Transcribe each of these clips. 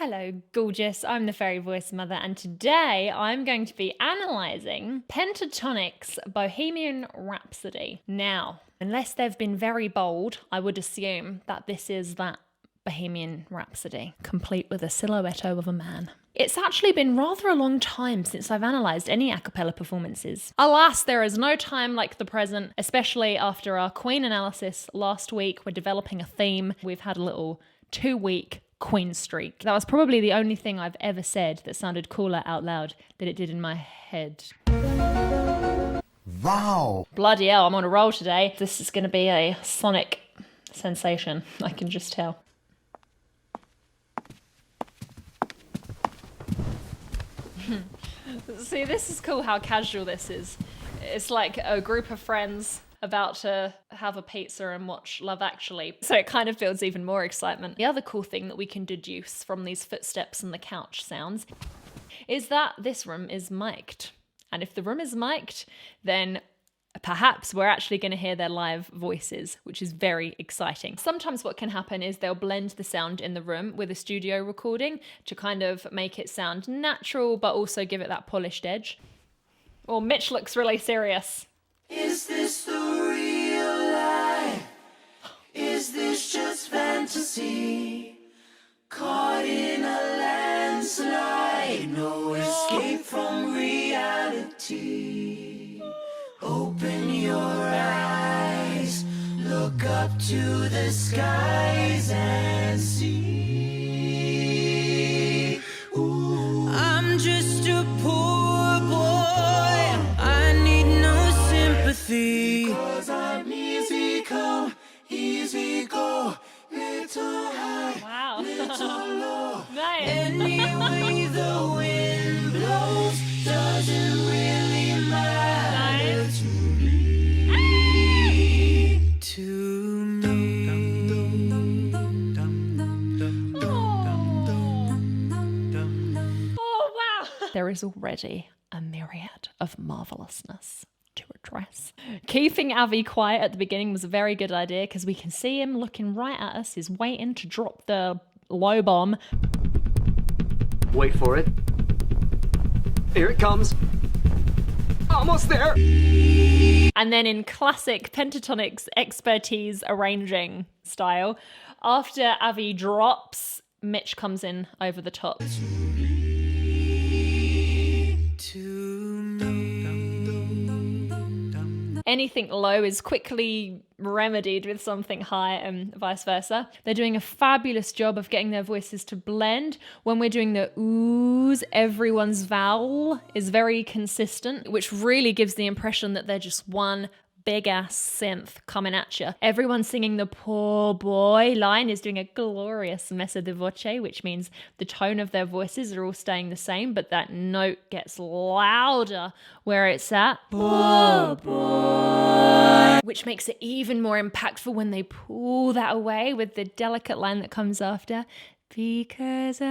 Hello, gorgeous. I'm the Fairy Voice Mother, and today I'm going to be analysing Pentatonix' Bohemian Rhapsody. Now, unless they've been very bold, I would assume that this is that Bohemian Rhapsody, complete with a silhouetto of a man. It's actually been rather a long time since I've analysed any a cappella performances. Alas, there is no time like the present, especially after our Queen analysis last week. We're developing a theme. We've had a little 2-week Queen streak. That was probably the only thing I've ever said that sounded cooler out loud than it did in my head. Wow! Bloody hell, I'm on a roll today. This is going to be a sonic sensation, I can just tell. See, this is cool how casual this is. It's like a group of friends about to have a pizza and watch Love Actually. So it kind of builds even more excitement. The other cool thing that we can deduce from these footsteps and the couch sounds is that this room is mic'd. And if the room is mic'd, then perhaps we're actually going to hear their live voices, which is very exciting. Sometimes what can happen is they'll blend the sound in the room with a studio recording to kind of make it sound natural, but also give it that polished edge. Well, Mitch looks really serious. Is this the real life? Is this just fantasy? Caught in a landslide, no escape from reality. Open your eyes, look up to the skies and see. Ooh. I'm just a poor boy, I need no sympathy. 'Cause I'm easy come, easy go, little high, Wow. little low. Nice. Any way the wind blows doesn't really matter to me. To me. Oh, wow. There is already a myriad of marvellousness to address. Keeping Avi quiet at the beginning was a very good idea because we can see him looking right at us. He's waiting to drop the low bomb. Wait for it. Here it comes. Almost there. And then in classic Pentatonix expertise arranging style, after Avi drops, Mitch comes in over the top. Anything low is quickly remedied with something high and vice versa. They're doing a fabulous job of getting their voices to blend. When we're doing the oohs, everyone's vowel is very consistent, which really gives the impression that they're just one big ass synth coming at you. Everyone singing the poor boy line is doing a glorious messa di voce, which means the tone of their voices are all staying the same, but that note gets louder where it's at. Poor boy. Which makes it even more impactful when they pull that away with the delicate line that comes after. Because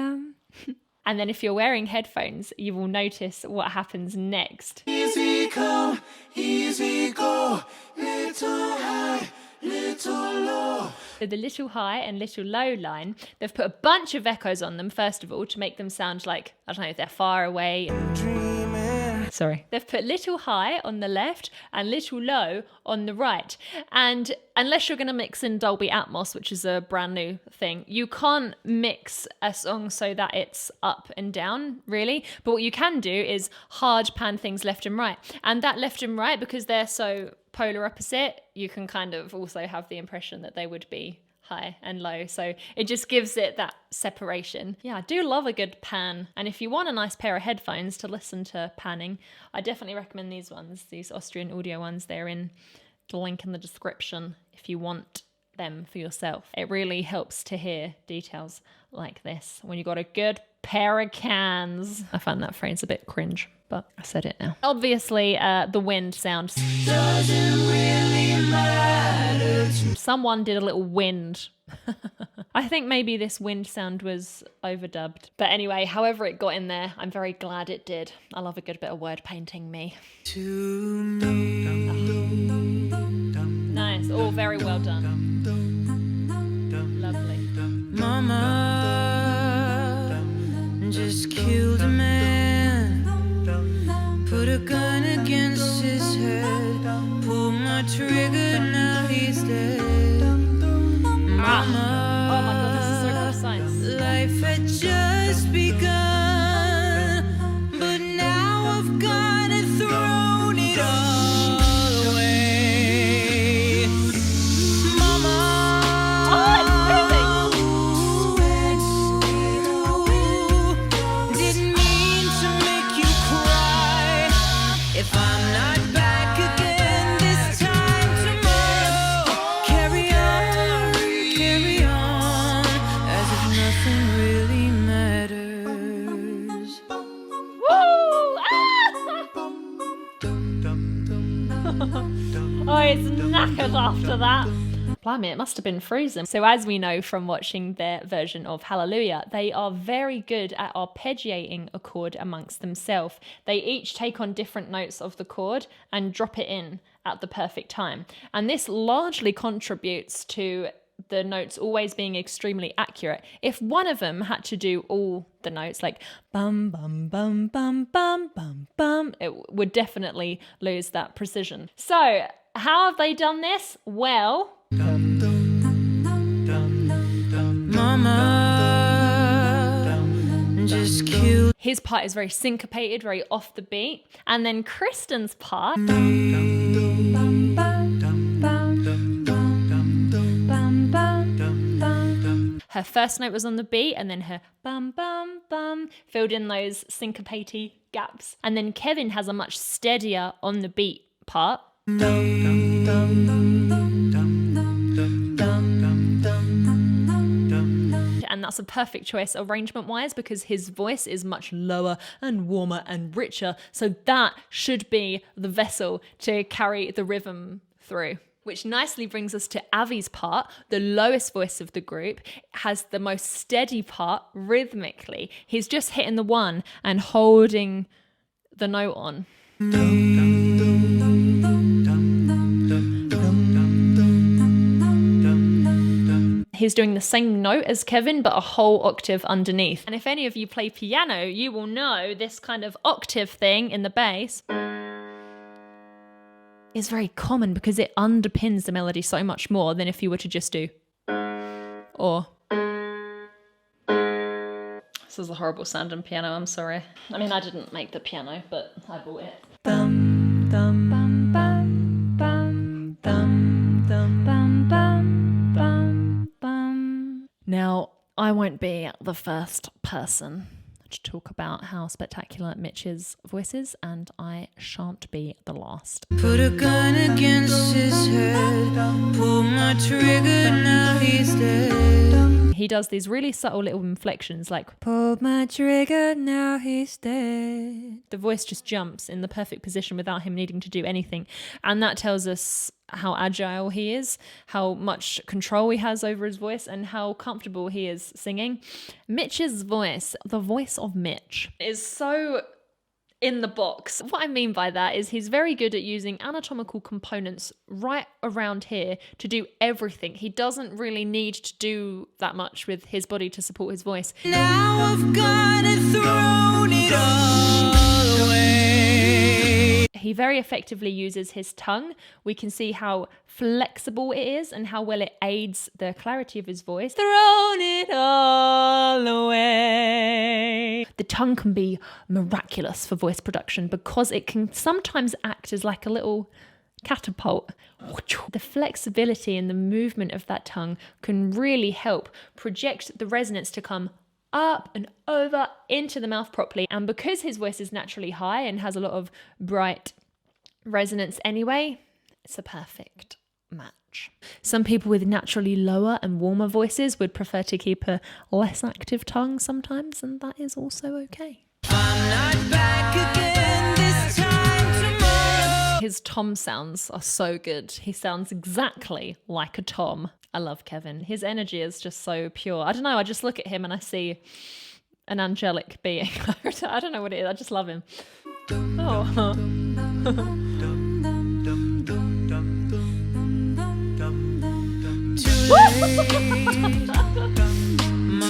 And then if you're wearing headphones, you will notice what happens next. Easy come, easy go, little high, little low. So the little high and little low line, they've put a bunch of echoes on them, first of all, to make them sound like, I don't know, they're far away. Sorry. They've put little high on the left and little low on the right. And unless you're going to mix in Dolby Atmos, which is a brand new thing, you can't mix a song so that it's up and down, really. But what you can do is hard pan things left and right. And that left and right, because they're so polar opposite, you can kind of also have the impression that they would be high and low, so it just gives it that separation. Yeah, I do love a good pan, and if you want a nice pair of headphones to listen to panning, I definitely recommend these ones, these Austrian audio ones. They're in the link in the description if you want them for yourself. It really helps to hear details like this when you got a good pair of cans. I find that phrase a bit cringe, but I said it now. Obviously, the wind sound Doesn't really matter to someone did a little wind. I think maybe this wind sound was overdubbed. But anyway, however it got in there, I'm very glad it did. I love a good bit of word painting, me. Nice, all very well done. Lovely. Mama, just killed a man, put a gun against his head, pulled my trigger, now he's dead. Mama, Oh my god, this is so precise. life had just begun, but now I've gone and thrown it all away. Mama, didn't mean to make you cry. If I'm not back again this time tomorrow, carry on, as if nothing really matters. Woo! Oh, it's knackered after that. Blimey, it must have been freezing. So as we know from watching their version of Hallelujah, they are very good at arpeggiating a chord amongst themselves. They each take on different notes of the chord and drop it in at the perfect time. And this largely contributes to the notes always being extremely accurate. If one of them had to do all the notes, like bum, bum, bum, bum, bum, bum, bum, it would definitely lose that precision. So how have they done this? Well, Mama, just killed his part is very syncopated, very off the beat. And then Kristen's part, her first note was on the beat, and then her bum, bum, bum filled in those syncopated gaps. And then Kevin has a much steadier on the beat part. And that's a perfect choice arrangement-wise because his voice is much lower and warmer and richer. So that should be the vessel to carry the rhythm through. Which nicely brings us to Avi's part, the lowest voice of the group, has the most steady part rhythmically. He's just hitting the one and holding the note on. He's doing the same note as Kevin, but a whole octave underneath. And if any of you play piano, you will know this kind of octave thing in the bass is very common because it underpins the melody so much more than if you were to just do or. This is a horrible sound on piano, I'm sorry. I mean, I didn't make the piano, but I bought it. Bum, dum, bum, bum, bum, dum, dum, bum, bum, bum, bum. Now, I won't be the first person to talk about how spectacular Mitch's voice is, and I shan't be the last. Put a gun against his head, pull my trigger, now he's dead. He does these really subtle little inflections like, pull my trigger, now he's dead. The voice just jumps in the perfect position without him needing to do anything. And that tells us how agile he is, how much control he has over his voice, and how comfortable he is singing. Mitch's voice, the voice of Mitch, is so in the box. What I mean by that is he's very good at using anatomical components right around here to do everything. He doesn't really need to do that much with his body to support his voice. Now I've gone and thrown it all away. He very effectively uses his tongue. We can see how flexible it is and how well it aids the clarity of his voice. Thrown it all away. The tongue can be miraculous for voice production because it can sometimes act as like a little catapult. The flexibility and the movement of that tongue can really help project the resonance to come up and over into the mouth properly. And because his voice is naturally high and has a lot of bright resonance anyway, it's a perfect match. Some people with naturally lower and warmer voices would prefer to keep a less active tongue sometimes, and that is also okay. I'm not back again this time tomorrow. His tom sounds are so good. He sounds exactly like a tom. I love Kevin. His energy is just so pure. I don't know, I just look at him and I see an angelic being. I don't know what it is, I just love him. Oh.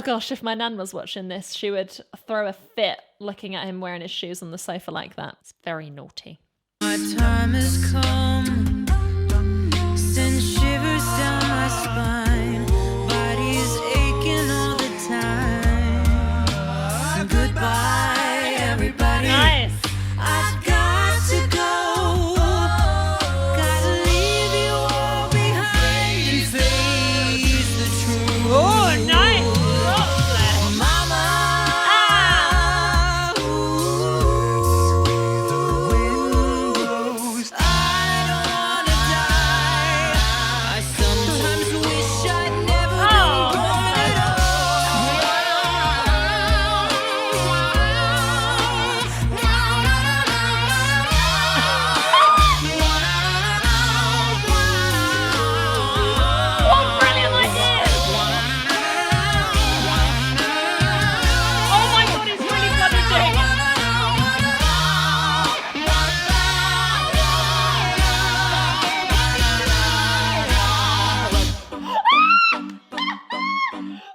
gosh, if my nan was watching this, she would throw a fit looking at him wearing his shoes on the sofa like that. It's very naughty. My time has come, send shivers down my spine, body's aching all the time. Goodbye, everybody. Nice. I've got to go, gotta leave you all behind and face the truth. Oh, nice. Mama, I don't wanna die. I sometimes wish I'd never been born at What brilliant ideas! Oh my god, it's really bloody doing it.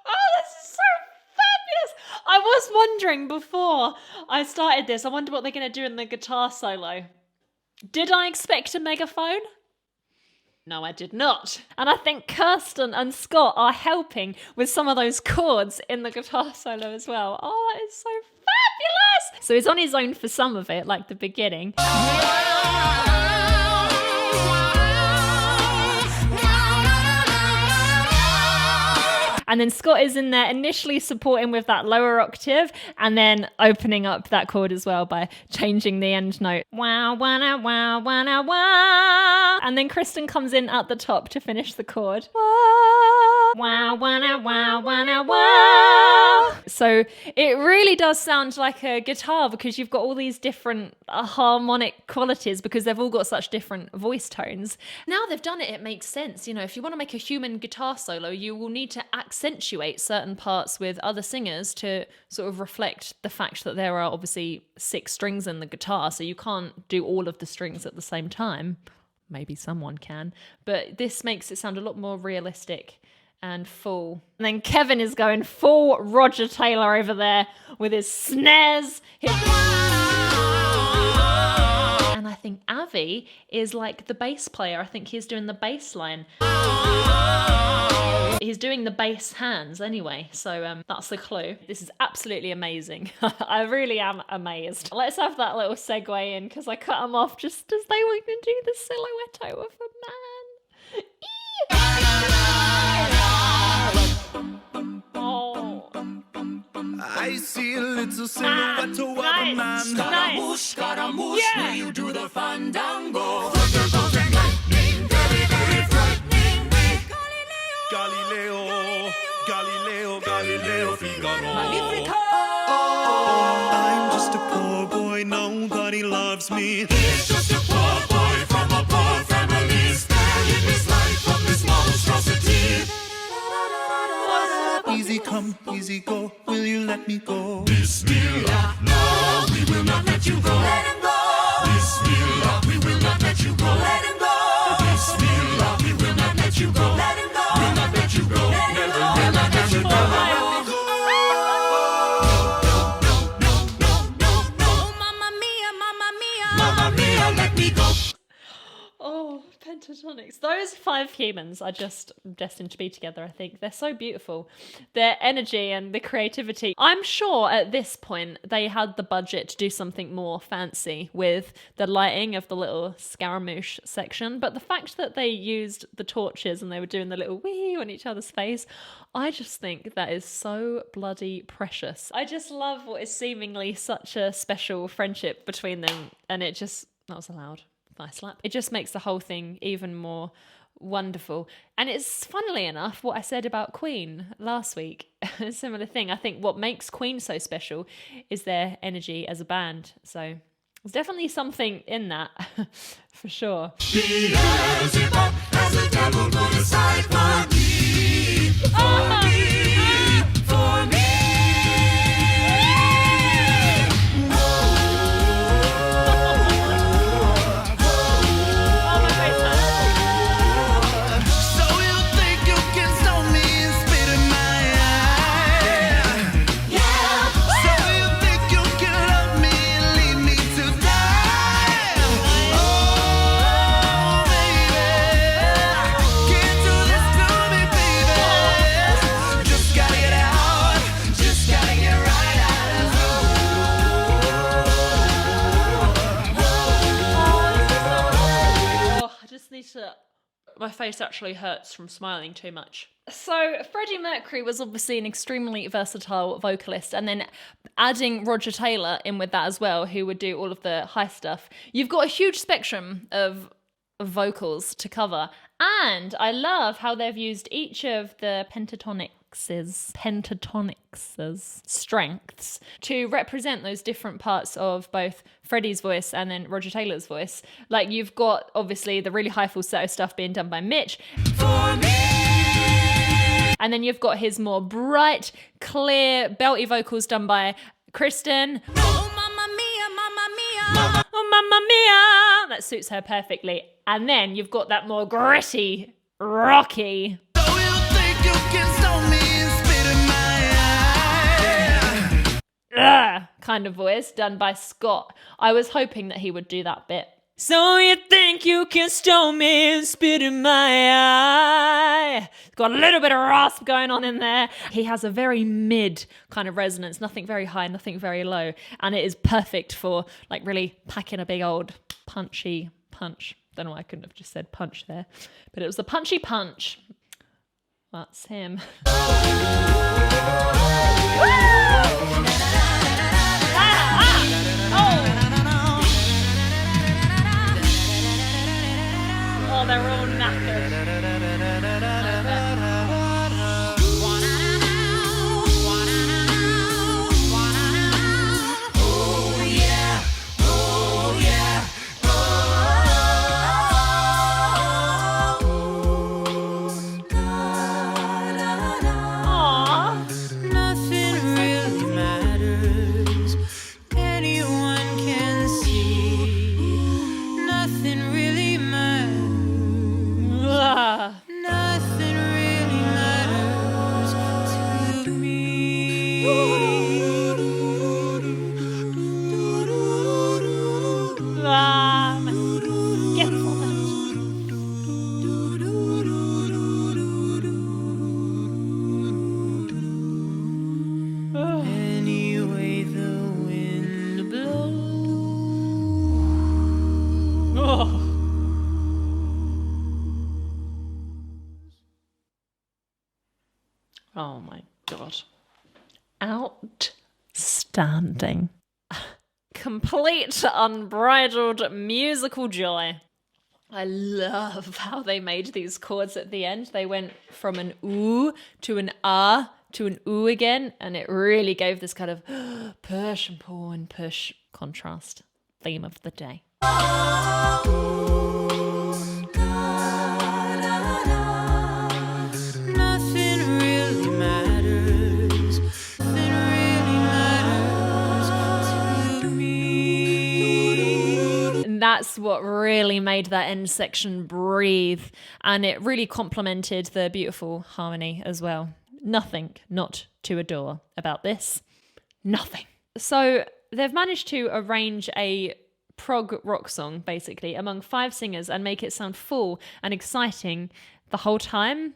Oh, this is so fabulous! I was wondering before I started this, I wonder what they're going to do in the guitar solo. Did I expect a megaphone? No, I did not. And I think Kirsten and Scott are helping with some of those chords in the guitar solo as well. Oh, that is so fabulous! So he's on his own for some of it, like the beginning. And then Scott is in there initially supporting with that lower octave and then opening up that chord as well by changing the end note. Wow, wow, wow, wow, wow. And then Kristen comes in at the top to finish the chord. Wow, wow, wow, wow, wow, wow. So it really does sound like a guitar because you've got all these different harmonic qualities because they've all got such different voice tones. Now they've done it, it makes sense. You know, if you want to make a human guitar solo, you will need to accentuate certain parts with other singers to sort of reflect the fact that there are obviously 6 strings in the guitar, so you can't do all of the strings at the same time. Maybe someone can, but this makes it sound a lot more realistic and full. And then Kevin is going full Roger Taylor over there with his snares. And I think Avi is like the bass player. I think he's doing the bass line. He's doing the bass hands anyway, so that's the clue. This is absolutely amazing. I really am amazed. Let's have that little segue in because I cut them off just as they were going to do the silhouette of a man. Oh. I see a little silhouette of a man. Scaramouche, Scaramouche, Yeah. will you do the fandango? Thunderbolt and lightning, very, very frightening. Galileo, Galileo, Galileo, Figaro. Magnifico! I'm just a poor boy, nobody loves me. He's just a poor boy from a poor family, sparing his life from this monstrosity. Easy come, easy go, will you let me go? Bismillah, no, we will not let you go. Let him go. Bismillah, we will not let you go. Let him go. Bismillah, we will not let you go. Let him go. We'll not let you go. Never will not let you go. No, Mamma mia, Mamma mia, let me go. Oh, Pentatonix. Those 5 humans are just destined to be together, I think. They're so beautiful. Their energy and the creativity. I'm sure at this point they had the budget to do something more fancy with the lighting of the little Scaramouche section. But the fact that they used the torches and they were doing the little wee on each other's face, I just think that is so bloody precious. I just love what is seemingly such a special friendship between them. And it just, that was allowed. Thigh slap. It just makes the whole thing even more wonderful. And it's, funnily enough, what I said about Queen last week. A similar thing. I think what makes Queen so special is their energy as a band. So there's definitely something in that, for sure. Beelzebub has the devil put aside for me. For me. So you think you can stone me and spit in my eye? My face actually hurts from smiling too much. So Freddie Mercury was obviously an extremely versatile vocalist, and then adding Roger Taylor in with that as well, who would do all of the high stuff. You've got a huge spectrum of vocals to cover, and I love how they've used each of the Pentatonix's strengths to represent those different parts of both Freddie's voice and then Roger Taylor's voice. Like, you've got obviously the really high falsetto stuff being done by Mitch. For me. And then you've got his more bright, clear, belty vocals done by Kristen. Oh, mamma mia, mamma mia. Oh, mamma mia. That suits her perfectly. And then you've got that more gritty, rocky. So you think you can stone me and spit in my eye? Kind of voice done by Scott. I was hoping that he would do that bit. So you think you can stone me and spit in my eye? It's got a little bit of rasp going on in there. He has a very mid kind of resonance, nothing very high, nothing very low. And it is perfect for like really packing a big old punchy punch. Don't know why I couldn't have just said punch there. But it was the punchy punch. That's him. Oh, they're all knackered. Oh yeah, oh yeah, Aww. Nothing really matters. Anyone can see. Nothing really matters. Nothing really matters to me. Any way the wind blows. Oh my God. Outstanding. Complete unbridled musical joy. I love how they made these chords at the end. They went from an ooh to an ah to an ooh again, and it really gave this kind of push and pull and push contrast. Theme of the day. Nothing really matters. Nothing really matters to me. And that's what really made that end section breathe. And it really complemented the beautiful harmony as well. Nothing not to adore about this. Nothing. So they've managed to arrange a prog rock song, basically, among 5 singers and make it sound full and exciting the whole time.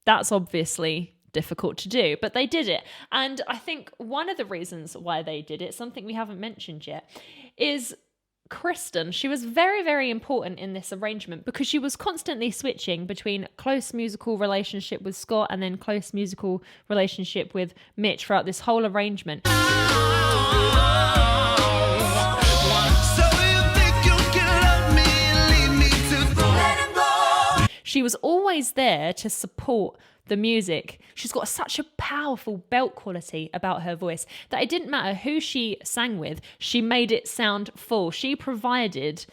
That's obviously difficult to do, but they did it. And I think one of the reasons why they did it, something we haven't mentioned yet, is Kristen. She was very, very important in this arrangement because she was constantly switching between close musical relationship with Scott and then close musical relationship with Mitch throughout this whole arrangement. So you think you can love me and leave me to let him go? She was always there to support the music. She's got such a powerful belt quality about her voice that it didn't matter who she sang with, she made it sound full. She provided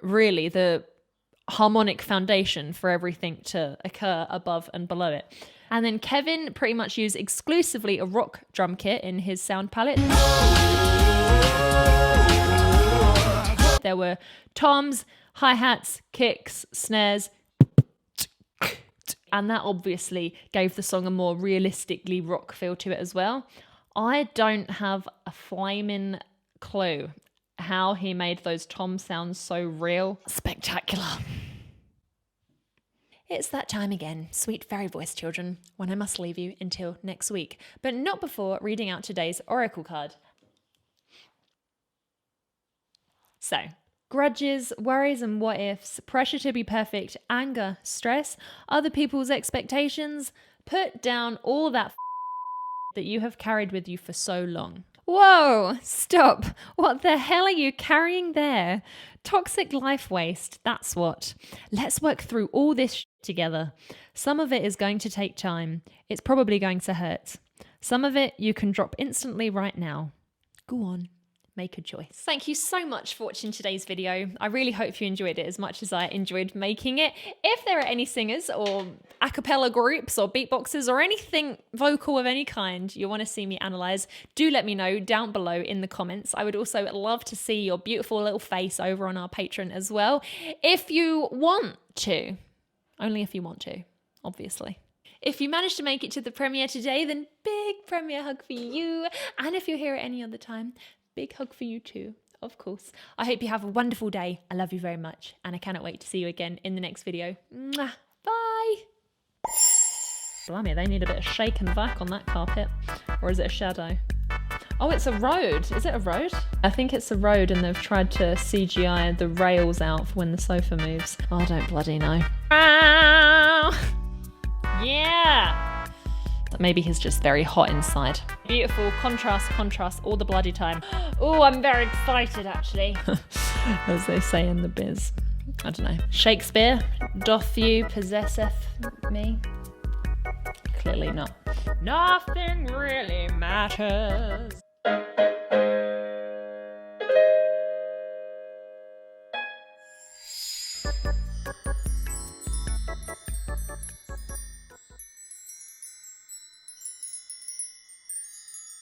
really the harmonic foundation for everything to occur above and below it. And then Kevin pretty much used exclusively a rock drum kit in his sound palette. There were toms, hi-hats, kicks, snares, and that obviously gave the song a more realistically rock feel to it as well. I don't have a flaming clue how he made those tom sounds so real. Spectacular. It's that time again, sweet fairy voice children, when I must leave you until next week, but not before reading out today's oracle card. So, Grudges, worries and what ifs, pressure to be perfect, anger, stress, other people's expectations. Put down all that that you have carried with you for so long. Whoa, stop. What the hell are you carrying there? Toxic life waste, that's what. Let's work through all this together. Some of it is going to take time. It's probably going to hurt. Some of it you can drop instantly right now. Go on. Make a choice. Thank you so much for watching today's video. I really hope you enjoyed it as much as I enjoyed making it. If there are any singers or a cappella groups or beatboxers or anything vocal of any kind you want to see me analyse, do let me know down below in the comments. I would also love to see your beautiful little face over on our Patreon as well. If you want to. Only if you want to, obviously. If you managed to make it to the premiere today, then big premiere hug for you. And if you're here at any other time, big hug for you too, of course. I hope you have a wonderful day. I love you very much. And I cannot wait to see you again in the next video. Mwah. Bye. Blimey, they need a bit of shake and vac on that carpet. Or is it a shadow? Oh, it's a road. Is it a road? I think it's a road and they've tried to CGI the rails out for when the sofa moves. Oh, I don't bloody know. Yeah. Maybe he's just very hot inside. Beautiful, contrast all the bloody time. Oh, I'm very excited actually. As they say in the biz. I don't know. Shakespeare, doth you possesseth me? Clearly not. Nothing really matters.